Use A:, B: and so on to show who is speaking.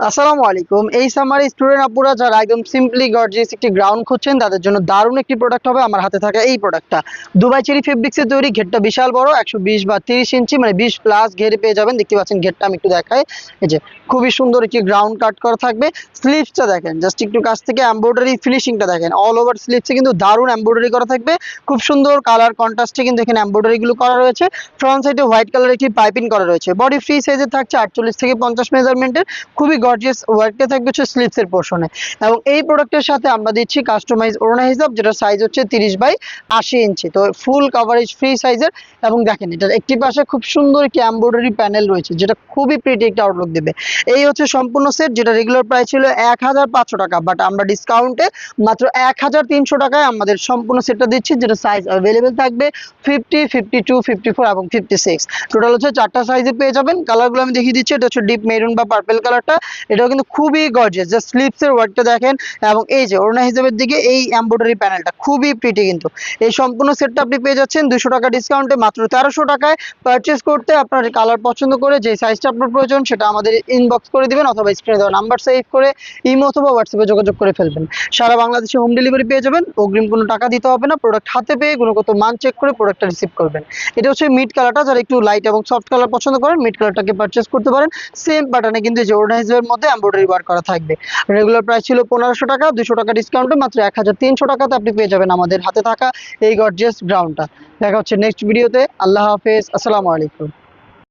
A: আসসালামু আলাইকুম। এই সামারে স্টুডেন্ট আপুরা যারা একদম সিম্পলি গর্জিয়াস একটি গ্রাউন্ড খুঁজছেন তাদের জন্য দারুণ একটি প্রোডাক্ট হবে আমার হাতে থাকা এই প্রোডাক্টটা। দুবাই চেরি ফেব্রিক্সের তৈরি, ঘেরটা বিশাল বড়, 120 বা 30 ইঞ্চি মানে 20 প্লাস ঘেরে পেয়ে যাবেন। দেখতে পাচ্ছেন ঘেরটা আমি একটু দেখাই। এই যে খুবই সুন্দর একটি গ্রাউন্ড কাট করা থাকবে। স্লিভসটা দেখেন, জাস্ট একটু কাছ থেকে এমব্রয়ডারি ফিনিশিংটা দেখেন। অল ওভার স্লিভসে কিন্তু দারুণ এমব্রয়ডারি করা থাকবে। খুব সুন্দর কালার কন্ট্রাস্টে কিন্তু এখানে এমব্রয়ডারি গুলো করা রয়েছে। ফ্রন্ট সাইডে হোয়াইট কালার একটি পাইপিং করা রয়েছে। বডি ফ্রি সাইজে থাকছে 48 থেকে 50 মেজারমেন্টের। খুবই গর্জিয়াস ওয়ার্কটা থাকবে হচ্ছে স্লিভস এর পোর্শনে। এবং এই প্রোডাক্টের সাথে আমরা দিচ্ছি কাস্টমাইজ ওড়না হিসাব, যেটা সাইজ হচ্ছে 30/80 ইঞ্চি। তো ফুল কভারেজ ফ্রি সাইজের। এবং দেখেন এটার একটি পাশে খুব সুন্দর একটি এমব্রয়ডারি প্যানেল রয়েছে, যেটা খুবই প্রিটি একটা আউটলুক দেবে। এই হচ্ছে সম্পূর্ণ সেট, যেটা রেগুলার প্রাইস ছিল 1500 টাকা, বাট আমরা ডিসকাউন্টে মাত্র 1300 টাকায় আমাদের সম্পূর্ণ সেটটা দিচ্ছি, যেটা সাইজ অ্যাভেলেবেল থাকবে 50, 52, 54 এবং 56। টোটাল হচ্ছে 4টা সাইজে পেয়ে যাবেন। কালারগুলো আমি দেখিয়ে দিচ্ছি। এটা হচ্ছে ডিপ মেরুন বা পার্পল কালারটা। এটাও কিন্তু খুবই গর্জিয়াস, জাস্ট স্লিভস এর ওয়ার্কটা দেখেন। এবং এই যে ওড়না হিসেবের দিকে এই এমব্রয়ডারি প্যানেলটা খুবই প্রিটি কিন্তু। এই সম্পূর্ণ সেটটা আপনি পেয়ে যাচ্ছেন 200 টাকা ডিসকাউন্টে মাত্র 1300 টাকায়। পারচেজ করতে আপনার কালার পছন্দ করে যে সাইজটা আপনার প্রয়োজন সেটা আমাদের ইনবক্স করে দিবেন, অথবা স্ক্রিনে দেওয়া নাম্বার সেভ করে ইমো অথবা হোয়াটসঅ্যাপে যোগাযোগ করে ফেলবেন। সারা বাংলাদেশে হোম ডেলিভারি পেয়ে যাবেন। অগ্রিম কোনো টাকা দিতে হবে না। প্রোডাক্ট হাতে পেয়ে গুণগত মান চেক করে প্রোডাক্টটা রিসিভ করবেন। এটা হচ্ছে মিড কালারটা, যারা একটু লাইট এবং সফট কালার পছন্দ করেন মিড কালারটাকে পারচেজ করতে পারেন। সেম প্যাটার্নে কিন্তু যে ওড়না হিসেবের মধ্যে এমব্রয়ডারি ওয়ার্ক করা থাকবে। রেগুলার প্রাইস ছিল 1500 টাকা, 200 টাকা ডিসকাউন্টে মাত্র 1300 টাকাতে আপনি পেয়ে যাবেন আমাদের হাতে থাকা এই গর্জিয়াস গ্রাউন্ডটা। দেখা হচ্ছে নেক্সট ভিডিওতে। আল্লাহ হাফেজ, আসসালামু আলাইকুম।